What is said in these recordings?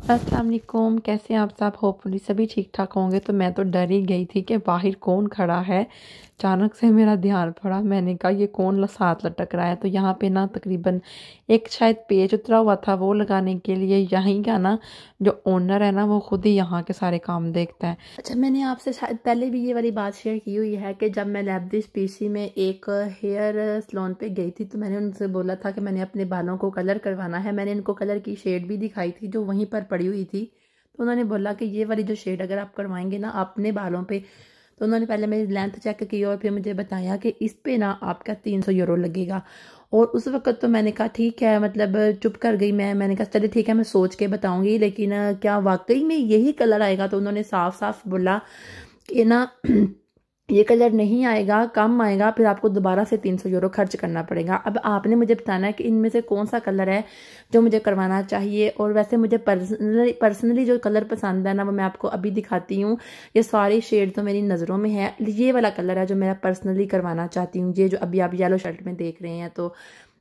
अस्सलाम वालेकुम, कैसे हैं आप सब? होपफुली सभी ठीक ठाक होंगे। तो मैं तो डर ही गई थी कि बाहर कौन खड़ा है। अचानक से मेरा ध्यान पड़ा, मैंने कहा ये कौन साथ लटक रहा है। तो यहाँ पे ना तकरीबन एक शायद पेज उतरा हुआ था वो लगाने के लिए। यहीं का ना जो ओनर है ना वो खुद ही यहाँ के सारे काम देखता है। अच्छा, मैंने आपसे शायद पहले भी ये वाली बात शेयर की हुई है कि जब मैं लैब्रिश पीसी में एक हेयर सलोन पे गई थी तो मैंने उनसे बोला था कि मैंने अपने बालों को कलर करवाना है। मैंने इनको कलर की शेड भी दिखाई थी जो वहीं पर पड़ी हुई थी। तो उन्होंने बोला कि ये वाली जो शेड अगर आप करवाएंगे ना अपने बालों पे, तो उन्होंने पहले मेरी लेंथ चेक की और फिर मुझे बताया कि इस पे ना आपका 300 यूरो लगेगा। और उस वक्त तो मैंने कहा ठीक है, मतलब चुप कर गई मैंने कहा चलिए ठीक है, मैं सोच के बताऊंगी, लेकिन क्या वाकई में यही कलर आएगा? तो उन्होंने साफ साफ बोला कि ना ये कलर नहीं आएगा, कम आएगा, फिर आपको दोबारा से 300 यूरो खर्च करना पड़ेगा। अब आपने मुझे बताना है कि इनमें से कौन सा कलर है जो मुझे करवाना चाहिए। और वैसे मुझे पर्सनली जो कलर पसंद है ना वो मैं आपको अभी दिखाती हूँ। ये सारी शेड तो मेरी नज़रों में है, ये वाला कलर है जो मैं पर्सनली करवाना चाहती हूँ, ये जो अभी आप येलो शर्ट में देख रहे हैं। तो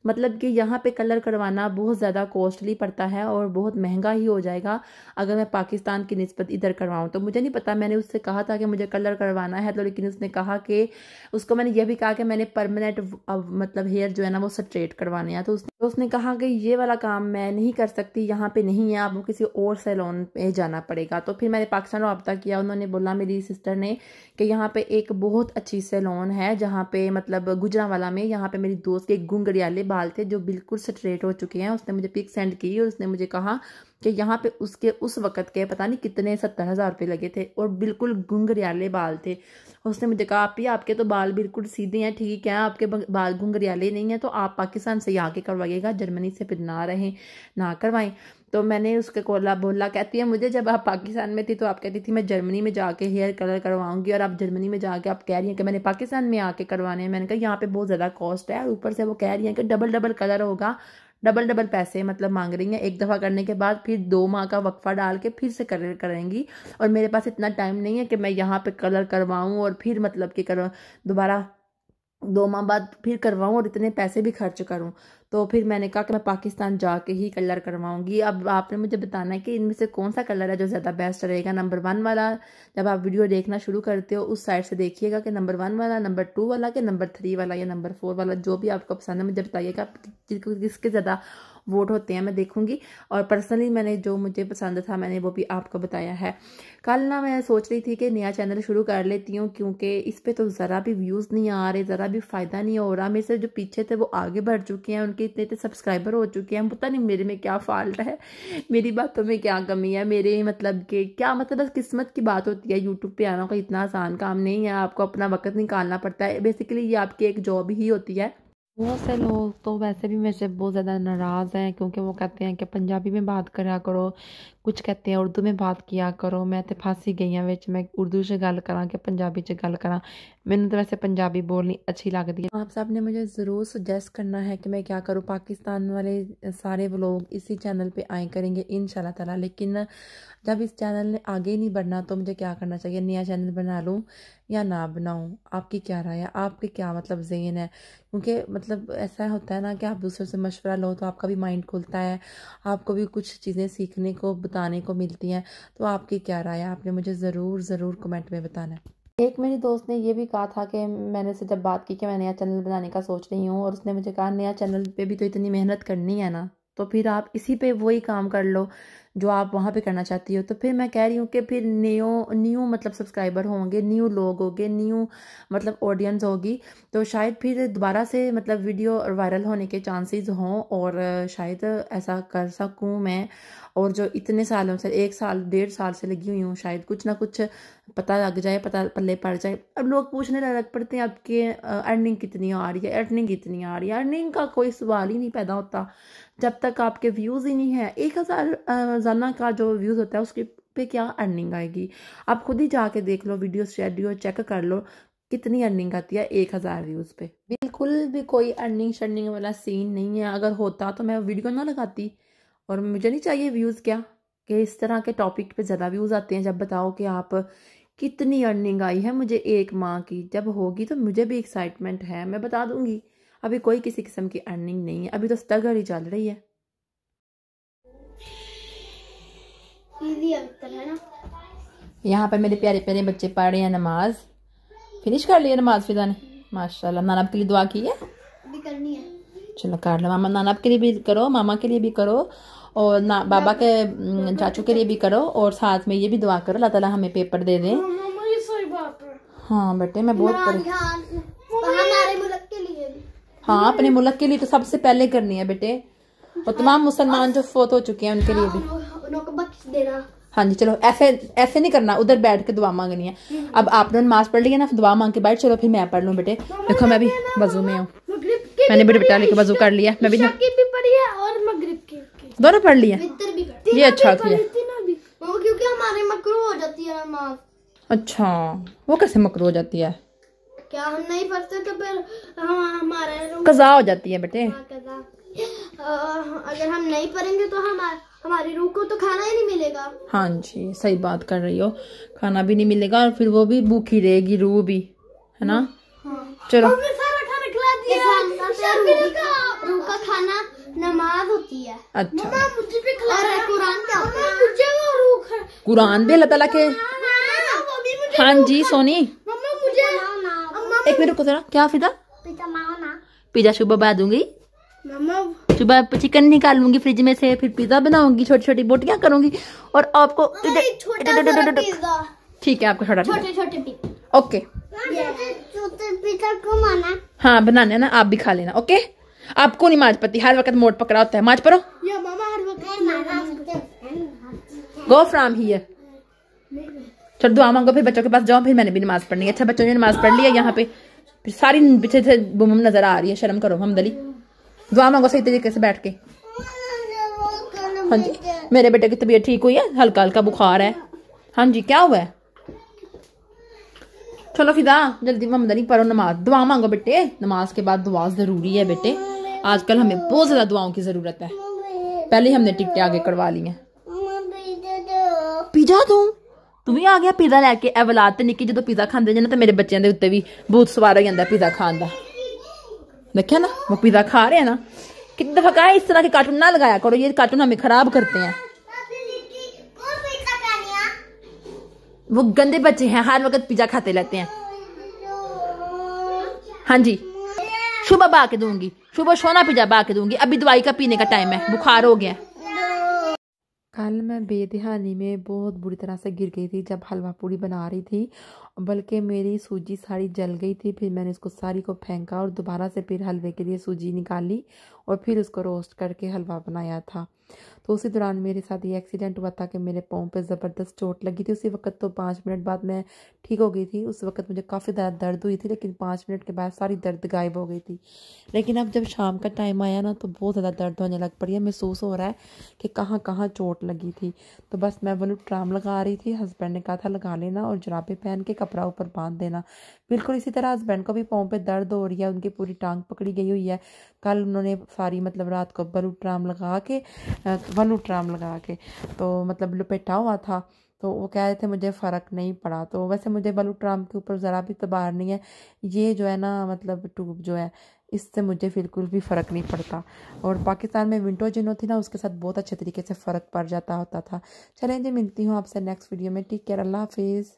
मतलब कि यहाँ पे कलर करवाना बहुत ज़्यादा कॉस्टली पड़ता है और बहुत महंगा ही हो जाएगा अगर मैं पाकिस्तान की निस्बत इधर करवाऊँ। तो मुझे नहीं पता, मैंने उससे कहा था कि मुझे कलर करवाना है, तो लेकिन उसने कहा कि उसको मैंने ये भी कहा कि मैंने परमानेंट मतलब हेयर जो है ना वो स्ट्रेट करवाने हैं। तो उसने कहा कि ये वाला काम मैं नहीं कर सकती, यहाँ पे नहीं है, आपको किसी और सैलून पे जाना पड़ेगा। तो फिर मैंने पाकिस्तान में रब्ता किया, उन्होंने बोला मेरी सिस्टर ने कि यहाँ पे एक बहुत अच्छी सैलून है जहाँ पे मतलब गुजरांवाला में, यहाँ पे मेरी दोस्त के गुंगरियाले बाल थे जो बिल्कुल स्ट्रेट हो चुके हैं। उसने मुझे पिक सेंड की और उसने मुझे कहा कि यहाँ पे उसके उस वक़्त के पता नहीं कितने 70,000 रुपये लगे थे और बिल्कुल गुंगरियाले बाल थे। उसने मुझे कहा आप ही आपके तो बाल बिल्कुल सीधे हैं, ठीक है, आपके बाल गुंगरियाले नहीं है, तो आप पाकिस्तान से आके करवाइएगा, जर्मनी से फिर ना रहें, ना करवाएं। तो मैंने उसके कोला बोला, कहती है मुझे जब आप पाकिस्तान में थी तो आप कहती थी मैं जर्मनी में जाके हेयर कलर करवाऊंगी, और आप जर्मनी में जाके आप कह रही हैं कि मैंने पाकिस्तान में आके करवाने हैं। मैंने कहा यहाँ पे बहुत ज़्यादा कॉस्ट है, और ऊपर से वो कह रही हैं कि डबल डबल कलर होगा, डबल डबल पैसे मतलब मांग रही हैं। एक दफ़ा करने के बाद फिर 2 माह का वक्फा डाल के फिर से कलर करेंगी, और मेरे पास इतना टाइम नहीं है कि मैं यहाँ पे कलर करवाऊँ और फिर मतलब कि करो दोबारा 2 माह बाद फिर करवाऊँ और इतने पैसे भी खर्च करूँ। तो फिर मैंने कहा कि मैं पाकिस्तान जाके ही कलर करवाऊंगी। अब आपने मुझे बताना है कि इनमें से कौन सा कलर है जो ज़्यादा बेस्ट रहेगा। नंबर 1 वाला, जब आप वीडियो देखना शुरू करते हो उस साइड से देखिएगा कि नंबर 1 वाला, नंबर 2 वाला, कि नंबर 3 वाला या नंबर 4 वाला, जो भी आपको पसंद है मुझे बताइएगा किसके ज़्यादा वोट होते हैं, मैं देखूंगी। और पर्सनली मैंने जो मुझे पसंद था मैंने वो भी आपको बताया है। कल ना मैं सोच रही थी कि नया चैनल शुरू कर लेती हूँ, क्योंकि इस पे तो ज़रा भी व्यूज़ नहीं आ रहे, ज़रा भी फ़ायदा नहीं हो रहा। मेरे से जो पीछे थे वो आगे बढ़ चुके हैं, उनके इतने इतने सब्सक्राइबर हो चुके हैं। पता नहीं मेरे में क्या फॉल्ट है, मेरी बातों में क्या कमी है, मेरे मतलब के क्या मतलब बस किस्मत की बात होती है। यूट्यूब पे आना कोई इतना आसान काम नहीं है, आपको अपना वक्त निकालना पड़ता है। बेसिकली ये आपकी एक जॉब ही होती है। बहुत से लोग तो वैसे भी मेरे से बहुत ज़्यादा नाराज़ हैं, क्योंकि वो कहते हैं कि पंजाबी में बात करा करो, कुछ कहते हैं उर्दू में बात किया करो। मैं तो फंस ही गई हाँ विच, मैं उर्दू से गल करा कि पंजाबी च गल करा। मैंने तो वैसे पंजाबी बोलनी अच्छी लगती है। आप सब ने मुझे ज़रूर सजेस्ट करना है कि मैं क्या करूँ। पाकिस्तान वाले सारे व्लॉग इसी चैनल पे आए करेंगे इंशाल्लाह ताला, लेकिन जब इस चैनल ने आगे ही नहीं बढ़ना तो मुझे क्या करना चाहिए? नया चैनल बना लूँ या ना बनाऊँ? आपकी क्या राय है? आपके क्या मतलब ज़हन है? क्योंकि मतलब ऐसा होता है ना कि आप दूसरों से मशवरा लो तो आपका भी माइंड खुलता है, आपको भी कुछ चीज़ें सीखने को बताने को मिलती हैं। तो आपकी क्या राय है? आपने मुझे ज़रूर ज़रूर कमेंट में बताना है। एक मेरी दोस्त ने ये भी कहा था कि मैंने उससे जब बात की कि मैं नया चैनल बनाने का सोच रही हूँ, और उसने मुझे कहा नया चैनल पे भी तो इतनी मेहनत करनी है ना, तो फिर आप इसी पे वही काम कर लो जो आप वहाँ पे करना चाहती हो। तो फिर मैं कह रही हूँ कि फिर न्यू न्यू मतलब सब्सक्राइबर होंगे, न्यू लोग होंगे, न्यू मतलब ऑडियंस होगी, तो शायद फिर दोबारा से मतलब वीडियो वायरल होने के चांसेस हों, और शायद ऐसा कर सकूँ मैं। और जो इतने सालों से 1 साल 1.5 साल से लगी हुई हूँ, शायद कुछ ना कुछ पता लग जाए, पता पल्ले पड़ जाए। अब लोग पूछने लग पड़ते हैं आपके अर्निंग कितनी आ रही है, अर्निंग कितनी आ रही है। अर्निंग का कोई सवाल ही नहीं पैदा होता जब तक आपके व्यूज़ ही नहीं है। 1,000 रोज़ाना का जो व्यूज़ होता है उसके पे क्या अर्निंग आएगी? आप खुद ही जाके देख लो, वीडियो शेडियो चेक कर लो कितनी अर्निंग आती है 1,000 व्यूज़ पे। बिल्कुल भी कोई अर्निंग शर्निंग वाला सीन नहीं है। अगर होता तो मैं वीडियो ना लगाती, और मुझे नहीं चाहिए व्यूज़ क्या कि इस तरह के टॉपिक पे ज़्यादा व्यूज़ आते हैं। जब बताओ कि आप कितनी अर्निंग आई है मुझे 1 माह की, जब होगी तो मुझे भी एक्साइटमेंट है, मैं बता दूंगी। अभी कोई किसी किस्म की अर्निंग नहीं है, अभी तो स्ट्रगल ही चल रही है। दिया है ना। यहाँ पर मेरे प्यारे प्यारे बच्चे पढ़ रहे हैं नमाज। फिनिश कर लिया नमाज फिजा ने, माशाल्लाह। नाना के लिए दुआ की है, अभी करनी है। चलो कर लो। मामा नाना के लिए भी करो, मामा के लिए भी करो, और ना बाबा के चाचू के लिए भी करो, और साथ में ये भी दुआ करो अल्लाह ताला हमें पेपर दे दें। हाँ बेटे मैं बहुत हमारे मुल्क के लिए भी। हाँ अपने मुल्क के लिए तो सबसे पहले करनी है बेटे, और तमाम मुसलमान जो फोत हो चुके हैं उनके लिए भी। उनको बख्श देना। हाँ जी चलो, ऐसे ऐसे नहीं करना, उधर बैठ के दुआ मांगनी है। अब आपने नमाज पढ़ ली है ना, दुआ मांग के बैठ। चलो फिर मैं पढ़ लूँ बेटे। देखो मैं भी वजू में हूँ, मैंने बेटे बेटा लेके वजू कर लिया। मैं भी पढ़ी है और मगरिब की दोनों पढ़ लिया, ये अच्छा किया। क्योंकि हमारे मकरू हो जाती है नमाज। अच्छा, वो कैसे मकरू हो जाती है? क्या हम नहीं पढ़ते तो फिर हमारे कज़ा हो जाती है बेटे। अगर हम नहीं पढ़ेंगे तो हमारी रूह को तो खाना ही नहीं मिलेगा। हाँ जी सही बात कर रही हो, खाना भी नहीं मिलेगा और फिर वो भी भूखी रहेगी, रूह भी, है ना। हाँ। चलो रूह का खाना नमाज होती है। अच्छा, मुझे भी कुरान क्या होता है? मुझे वो रूह कुरान भी अल्लाह ताला के। हाँ जी सोनी, एक मिनट रुको जरा। क्या फिदा? पिज्जा सुबह बना दूंगी, सुबह चिकन निकालूंगी फ्रिज में से, फिर पिज्जा बनाऊंगी, छोटी छोटी बोटियां करूंगी, और आपको ठीक है आपको छोटा छोटे ओके। हाँ बनाने ना, आप भी खा लेना ओके। आपको नहीं माज पति, हर वक्त मोट पकड़ा होता है। माज परो, गो फ्रॉम हियर। चलो दुआ मांगो, फिर बच्चों के पास जाओ, फिर मैंने भी नमाज पढ़नी है। अच्छा बच्चों ने नमाज पढ़ ली है, यहाँ पे फिर सारी पीछे से बुम नजर आ रही है, शर्म करो। हमदली दुआ मांगो सही तरीके से बैठ के। हाँ जी मेरे बेटे की तबीयत ठीक हुई है, हल्का हल्का बुखार है। हाँ जी क्या हुआ है? चलो फिदा जल्दी हमदली पढ़ो, नमाज दुआ मांगो बेटे। नमाज के बाद दुआ जरूरी है बेटे, आजकल हमें बहुत ज्यादा दुआओं की जरूरत है। पहले हमने टिकटें आगे करवा ली हैं। पिज्जा दूं? तू भी आ गया पिज्जा लैके। औलाद ते निक्की जो पिज्जा खाते ना, तो मेरे बच्चों के उत्ते भी बहुत सवार हो जाता पिज्जा खान का। देखिया ना वो पिज्जा खा रहे हैं ना। कितने दफा कहा इस तरह के कार्टून ना लगाया करो, ये कार्टून हमें खराब करते हैं। वो गंदे बच्चे हैं, हर वक्त पिज्जा खाते रहते हैं। हाँ जी सुबह बा के दूंगी, सुबह सोना पिज्जा बा के दूंगी। अभी दवाई का पीने का टाइम है, बुखार हो गया। कल मैं बेध्यानी में बहुत बुरी तरह से गिर गई थी जब हलवा पूड़ी बना रही थी, बल्कि मेरी सूजी सारी जल गई थी। फिर मैंने उसको सारी को फेंका और दोबारा से फिर हलवे के लिए सूजी निकाली और फिर उसको रोस्ट करके हलवा बनाया था। तो उसी दौरान मेरे साथ ये एक्सीडेंट हुआ था कि मेरे पाँव पे ज़बरदस्त चोट लगी थी। उसी वक्त तो 5 मिनट बाद मैं ठीक हो गई थी। उस वक्त मुझे काफ़ी ज़्यादा दर्द हुई थी, लेकिन 5 मिनट के बाद सारी दर्द गायब हो गई थी। लेकिन अब जब शाम का टाइम आया ना, तो बहुत ज़्यादा दर्द होने लग पड़ी है। महसूस हो रहा है कि कहाँ कहाँ चोट लगी थी। तो बस मैं वोलूट्राम लगा रही थी, हस्बैंड ने कहा था लगा लेना और जुराबे पहन के कपड़ा ऊपर बांध देना। बिल्कुल इसी तरह हस्बैंड को भी पाँव पे दर्द हो रही है, उनकी पूरी टांग पकड़ी गई हुई है। कल उन्होंने सारी मतलब रात को वोलूट्राम लगा के तो मतलब लपेटा हुआ था। तो वो कह रहे थे मुझे फ़र्क नहीं पड़ा। तो वैसे मुझे वोलूट्राम के ऊपर ज़रा भी तबार नहीं है, ये जो है ना मतलब ट्यूब जो है, इससे मुझे बिल्कुल भी फ़र्क नहीं पड़ता। और पाकिस्तान में विंडो जिनो थी ना, उसके साथ बहुत अच्छे तरीके से फ़र्क पड़ जाता होता था। चलें जी मिलती हूँ आपसे नेक्स्ट वीडियो में। टेक केयर, अल्लाह हाफिज़।